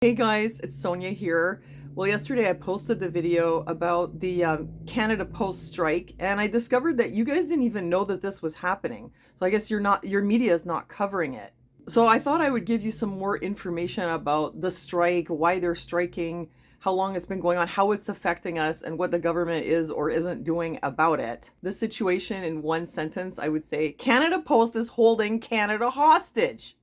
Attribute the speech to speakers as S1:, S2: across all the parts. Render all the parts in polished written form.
S1: Hey guys, it's Sonia here. Well, yesterday I posted the video about the Canada Post strike, and I discovered that you guys didn't even know that this was happening. So I guess your media is not covering it. So I thought I would give you some more information about the strike, why they're striking, how long it's been going on, how it's affecting us, and what the government is or isn't doing about it. This situation, in one sentence, I would say Canada Post is holding Canada hostage.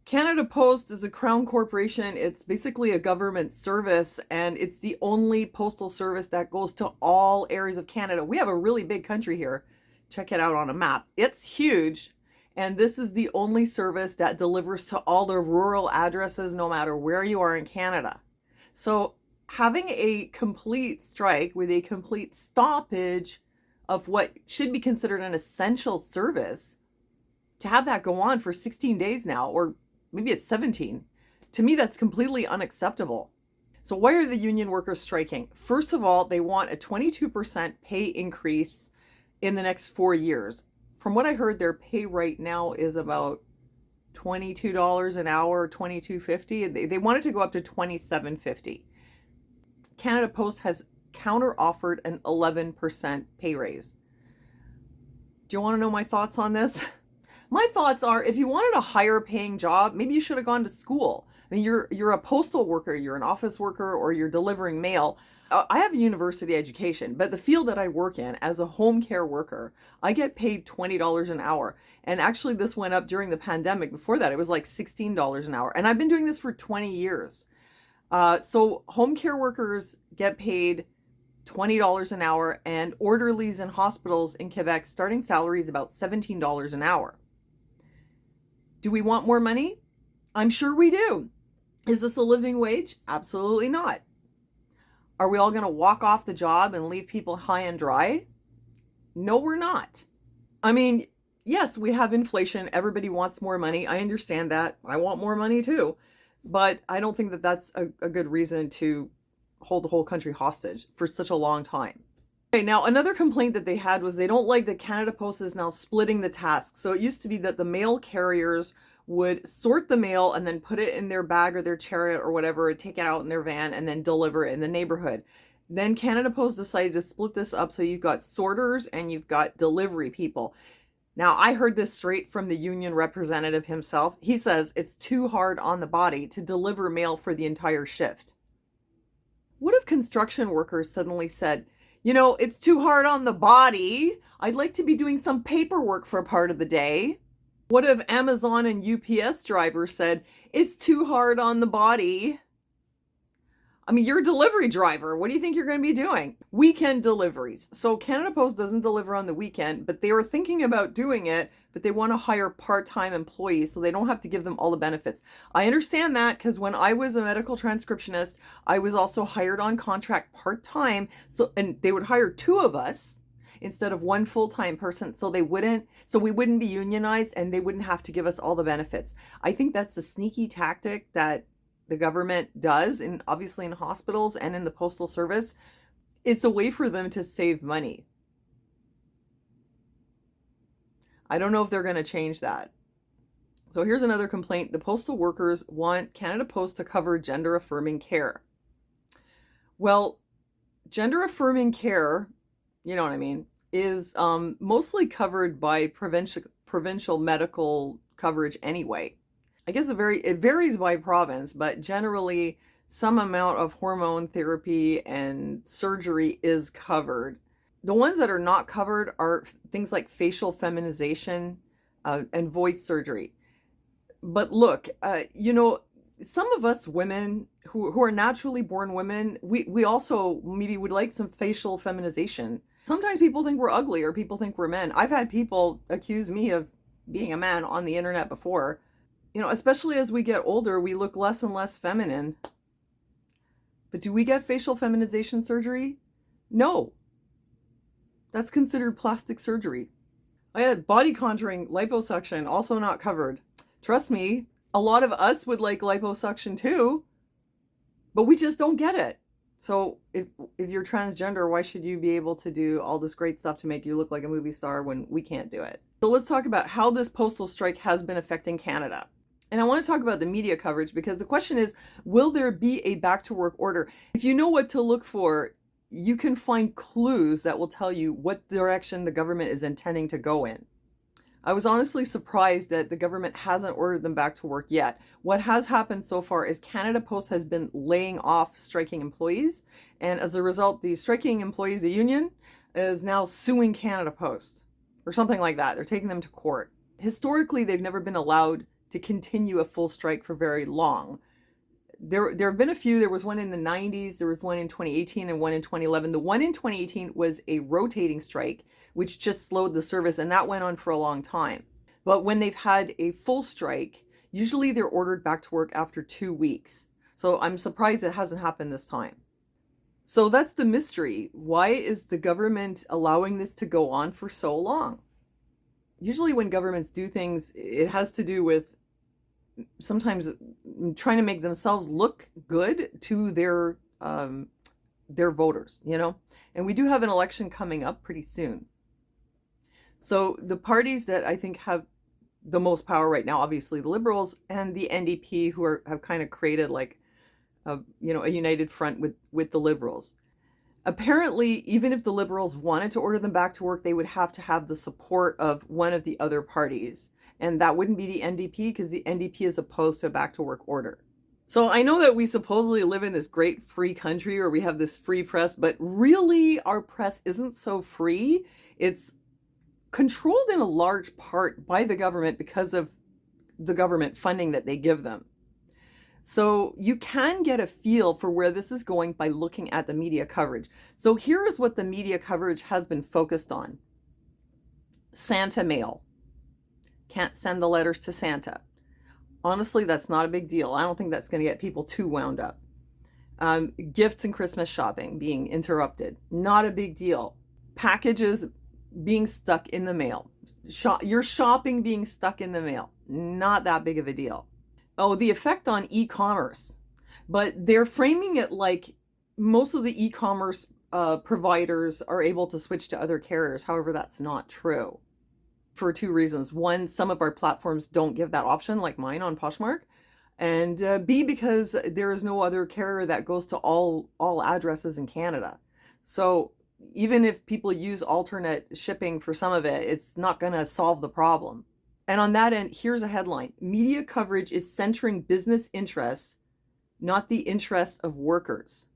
S1: Canada Post is a crown corporation. It's basically a government service, and it's the only postal service that goes to all areas of Canada. We have a really big country here. Check it out on a map. It's huge, and this is the only service that delivers to all the rural addresses, no matter where you are in Canada. So having a complete strike with a complete stoppage of what should be considered an essential service, to have that go on for 16 days now, or maybe it's 17. To me, that's completely unacceptable. So why are the union workers striking? First of all, they want a 22% pay increase in the next 4 years. From what I heard, their pay right now is about $22 an hour, $22.50. They want it to go up to $27.50. Canada Post has counter-offered an 11% pay raise. Do you want to know my thoughts on this? My thoughts are, if you wanted a higher paying job, maybe you should have gone to school. I mean, you're a postal worker, you're an office worker, or you're delivering mail. I have a university education, but the field that I work in as a home care worker, I get paid $20 an hour. And actually this went up during the pandemic. Before that, it was like $16 an hour. And I've been doing this for 20 years. So home care workers get paid $20 an hour, and orderlies in hospitals in Quebec, starting salary is about $17 an hour. Do we want more money? I'm sure we do. Is this a living wage? Absolutely not. Are we all going to walk off the job and leave people high and dry? No, we're not. I mean, yes, we have inflation. Everybody wants more money. I understand that. I want more money too. But I don't think that that's a good reason to hold the whole country hostage for such a long time. Okay, now another complaint that they had was they don't like that Canada Post is now splitting the tasks. So it used to be that the mail carriers would sort the mail and then put it in their bag or their chariot or whatever, take it out in their van and then deliver it in the neighborhood. Then Canada Post decided to split this up, so you've got sorters and you've got delivery people. Now, I heard this straight from the union representative himself. He says it's too hard on the body to deliver mail for the entire shift. What if construction workers suddenly said, you know, it's too hard on the body. I'd like to be doing some paperwork for a part of the day. What if Amazon and UPS drivers said, it's too hard on the body? I mean, you're a delivery driver. What do you think you're going to be doing? Weekend deliveries. So Canada Post doesn't deliver on the weekend, but they were thinking about doing it, but they want to hire part-time employees so they don't have to give them all the benefits. I understand that, because when I was a medical transcriptionist, I was also hired on contract part-time. And they would hire two of us instead of one full-time person, so we wouldn't be unionized and they wouldn't have to give us all the benefits. I think that's a sneaky tactic that the government does, and obviously in hospitals and in the postal service. It's a way for them to save money. I don't know if they're going to change that. So here's another complaint. The postal workers want Canada Post to cover gender affirming care. Well, gender affirming care, you know what I mean, is mostly covered by provincial medical coverage anyway. I guess it varies by province, but generally some amount of hormone therapy and surgery is covered. The ones that are not covered are things like facial feminization and voice surgery. But look, you know, some of us women who are naturally born women, we also maybe would like some facial feminization. Sometimes people think we're ugly, or people think we're men. I've had people accuse me of being a man on the internet before. You know, especially as we get older, we look less and less feminine. But do we get facial feminization surgery? No. That's considered plastic surgery. I had body contouring, liposuction, also not covered. Trust me, a lot of us would like liposuction too, but we just don't get it. So if you're transgender, why should you be able to do all this great stuff to make you look like a movie star when we can't do it? So let's talk about how this postal strike has been affecting Canada. And I want to talk about the media coverage because the question is, will there be a back to work order? If you know what to look for, you can find clues that will tell you what direction the government is intending to go in. I was honestly surprised that the government hasn't ordered them back to work yet. What has happened so far is Canada Post has been laying off striking employees, and as a result, the striking employees, the union, is now suing Canada Post or something like that. They're taking them to court. Historically, they've never been allowed to continue a full strike for very long. There have been a few. There was one in the 90s, there was one in 2018, and one in 2011. The one in 2018 was a rotating strike, which just slowed the service, and that went on for a long time. But when they've had a full strike, usually they're ordered back to work after 2 weeks. So I'm surprised it hasn't happened this time. So that's the mystery. Why is the government allowing this to go on for so long? Usually when governments do things, it has to do with sometimes trying to make themselves look good to their voters, you know? And we do have an election coming up pretty soon. So the parties that I think have the most power right now, obviously the Liberals and the NDP, who have kind of created like a united front with the Liberals. Apparently, even if the Liberals wanted to order them back to work, they would have to have the support of one of the other parties. And that wouldn't be the NDP, because the NDP is opposed to a back to work order. So I know that we supposedly live in this great free country where we have this free press, but really our press isn't so free. It's controlled in a large part by the government because of the government funding that they give them. So you can get a feel for where this is going by looking at the media coverage. So here is what the media coverage has been focused on. Santa mail. Can't send the letters to Santa. Honestly, that's not a big deal. I don't think that's going to get people too wound up. Gifts and Christmas shopping being interrupted. Not a big deal. Packages being stuck in the mail. Your shopping being stuck in the mail. Not that big of a deal. Oh, the effect on e-commerce. But they're framing it like most of the e-commerce providers are able to switch to other carriers. However, that's not true. For two reasons. One, some of our platforms don't give that option, like mine on Poshmark. And B, because there is no other carrier that goes to all addresses in Canada. So even if people use alternate shipping for some of it, it's not going to solve the problem. And on that end, here's a headline. Media coverage is centering business interests, not the interests of workers,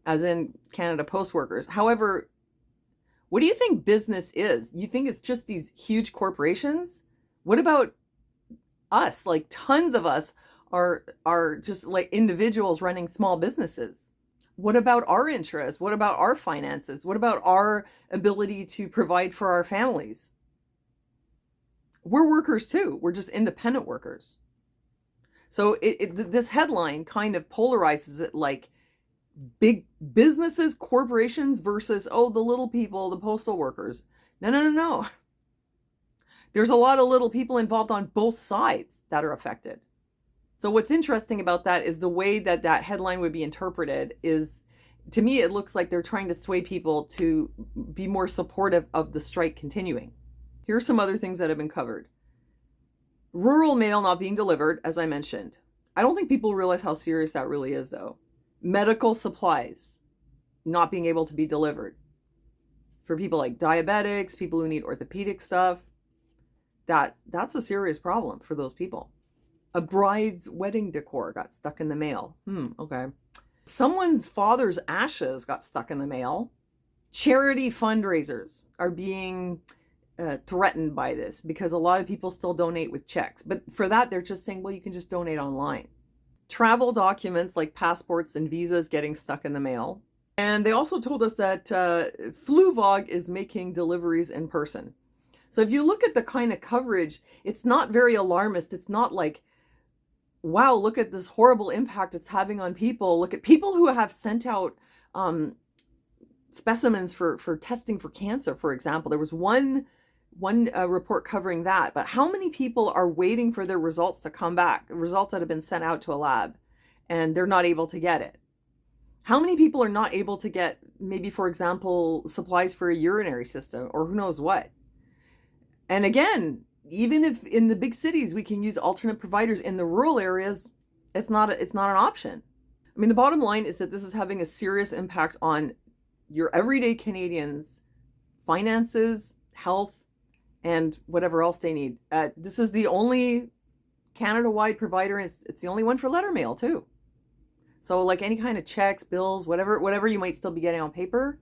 S1: as in Canada Post workers. However, what do you think business is? You think it's just these huge corporations? What about us? Like tons of us are just like individuals running small businesses. What about our interests? What about our finances? What about our ability to provide for our families? We're workers too. We're just independent workers. So this headline kind of polarizes it, like big businesses, corporations versus, oh, the little people, the postal workers. No. There's a lot of little people involved on both sides that are affected. So what's interesting about that is the way that that headline would be interpreted is, to me, it looks like they're trying to sway people to be more supportive of the strike continuing. Here are some other things that have been covered. Rural mail not being delivered, as I mentioned. I don't think people realize how serious that really is, though. Medical supplies not being able to be delivered. For people like diabetics, people who need orthopedic stuff, that's a serious problem for those people. A bride's wedding decor got stuck in the mail. Okay. Someone's father's ashes got stuck in the mail. Charity fundraisers are being threatened by this because a lot of people still donate with checks. But for that, they're just saying, well, you can just donate online. Travel documents like passports and visas getting stuck in the mail. And they also told us that Fluvog is making deliveries in person. So if you look at the kind of coverage, it's not very alarmist. It's not like, wow, look at this horrible impact it's having on people. Look at people who have sent out specimens for testing for cancer, for example. There was one report covering that, but how many people are waiting for their results to come back, results that have been sent out to a lab, and they're not able to get it? How many people are not able to get, maybe, for example, supplies for a urinary system or who knows what? And again, even if in the big cities we can use alternate providers, in the rural areas, it's not an option. I mean, the bottom line is that this is having a serious impact on your everyday Canadians' finances, health, and whatever else they need. This is the only Canada-wide provider, and it's the only one for letter mail too. So like any kind of checks, bills, whatever you might still be getting on paper,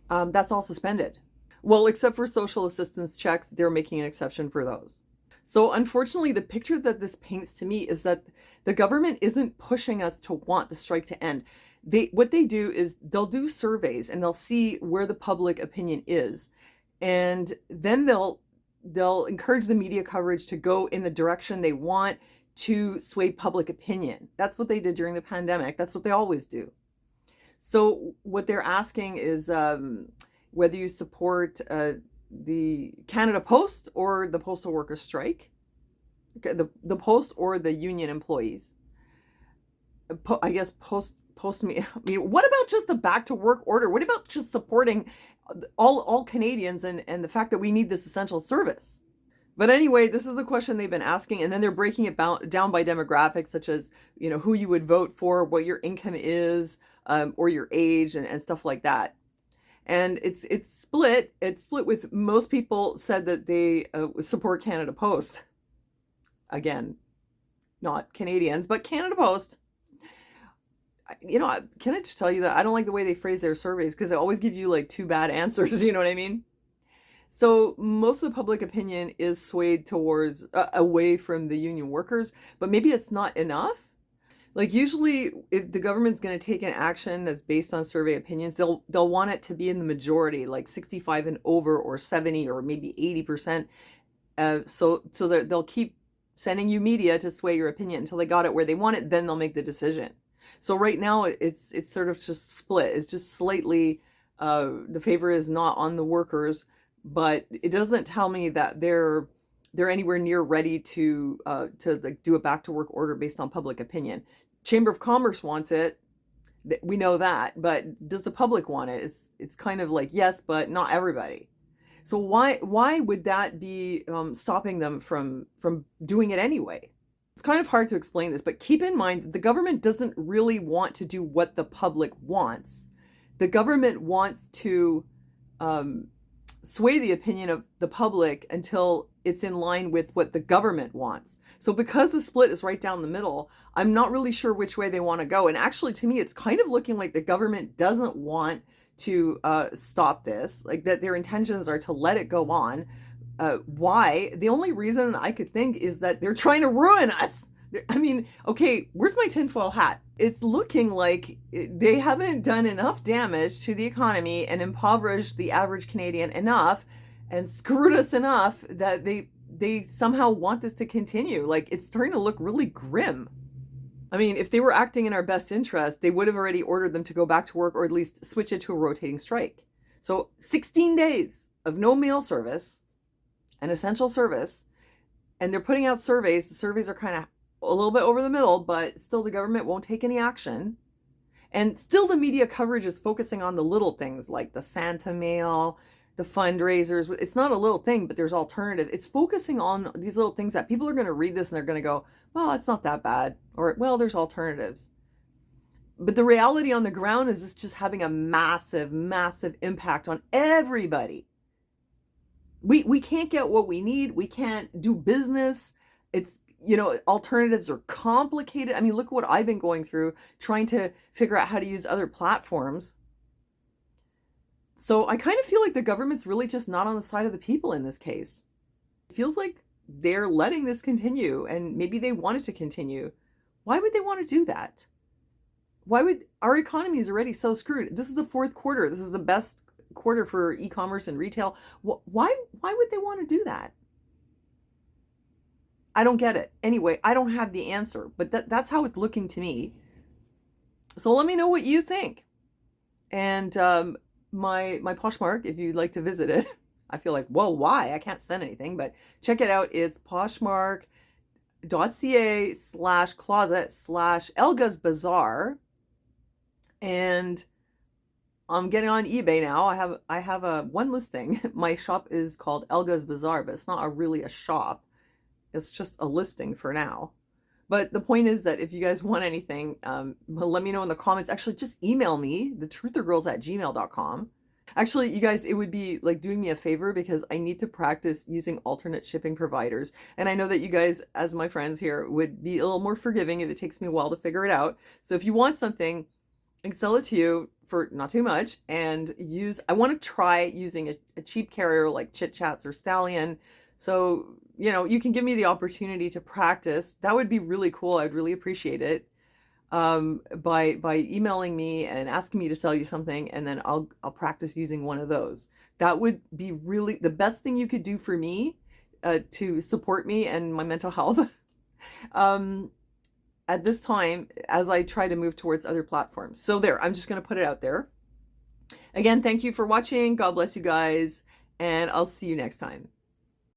S1: that's all suspended. Well, except for social assistance checks, they're making an exception for those. So unfortunately, the picture that this paints to me is that the government isn't pushing us to want the strike to end. What they do is they'll do surveys and they'll see where the public opinion is, and then they'll encourage the media coverage to go in the direction they want to sway public opinion. That's what they did during the pandemic. That's what they always do. So what they're asking is whether you support the Canada Post or the postal workers strike, the Post or the union employees. I guess post me. I mean, what about just the back to work order? What about just supporting all Canadians and the fact that we need this essential service? But anyway, this is the question they've been asking, and then they're breaking it down by demographics, such as, you know, who you would vote for, what your income is, or your age, and stuff like that. And it's split. It's split with most people said that they support Canada Post. Again, not Canadians, but Canada Post. You know, can I just tell you that I don't like the way they phrase their surveys, because they always give you like two bad answers. You know what I mean? So most of the public opinion is swayed towards away from the union workers, but maybe it's not enough. Like usually if the government's going to take an action that's based on survey opinions, they'll want it to be in the majority, like 65 and over, or 70 or maybe 80%. So that they'll keep sending you media to sway your opinion until they got it where they want it, then they'll make the decision. So right now it's sort of just split. It's just slightly the favor is not on the workers, but it doesn't tell me that they're anywhere near ready to like do a back to work order based on public opinion. Chamber of Commerce wants it. We know that, but does the public want it? It's kind of like yes, but not everybody. So why would that be stopping them from doing it anyway? It's kind of hard to explain this, but keep in mind that the government doesn't really want to do what the public wants. The government wants to sway the opinion of the public until it's in line with what the government wants. So because the split is right down the middle, I'm not really sure which way they want to go. And actually, to me, it's kind of looking like the government doesn't want to stop this, like that their intentions are to let it go on. Why? The only reason I could think is that they're trying to ruin us. I mean, okay, where's my tinfoil hat? It's looking like they haven't done enough damage to the economy and impoverished the average Canadian enough and screwed us enough that they somehow want this to continue. Like, it's starting to look really grim. I mean, if they were acting in our best interest, they would have already ordered them to go back to work, or at least switch it to a rotating strike. So 16 days of no mail service, an essential service, and they're putting out surveys. The surveys are kind of a little bit over the middle, but still the government won't take any action. And still the media coverage is focusing on the little things like the Santa mail, the fundraisers. It's not a little thing, but there's alternative. It's focusing on these little things that people are going to read this and they're going to go, well, it's not that bad. Or, well, there's alternatives. But the reality on the ground is it's just having a massive, massive impact on everybody. We can't get what we need. We can't do business. It's, you know, alternatives are complicated. I mean, look what I've been going through trying to figure out how to use other platforms. So I kind of feel like the government's really just not on the side of the people in this case. It feels like they're letting this continue, and maybe they want it to continue. Why would they want to do that? Why would our economy is already so screwed? This is the fourth quarter. This is the best quarter for e-commerce and retail. Why would they want to do that? I don't get it. Anyway, I don't have the answer, but that's how it's looking to me. So let me know what you think. And my Poshmark, if you'd like to visit it. I feel like, well, why? I can't send anything, but check it out. It's poshmark.ca/closet/Elga's Bazaar. And I'm getting on eBay now. I have a one listing. My shop is called Elga's Bazaar, but it's not really a shop. It's just a listing for now. But the point is that if you guys want anything, let me know in the comments. Actually, just email me, thetruthergirls@gmail.com. Actually, you guys, it would be like doing me a favor because I need to practice using alternate shipping providers. And I know that you guys, as my friends here, would be a little more forgiving if it takes me a while to figure it out. So if you want something, I can sell it to you for not too much and I want to try using a cheap carrier like Chit Chats or Stallion. So, you can give me the opportunity to practice. That would be really cool. I'd really appreciate it. By emailing me and asking me to sell you something, and then I'll practice using one of those. That would be really the best thing you could do for me, to support me and my mental health. um, at this time as I try to move towards other platforms. So there, I'm just going to put it out there. Again, thank you for watching. God bless you guys, and I'll see you next time.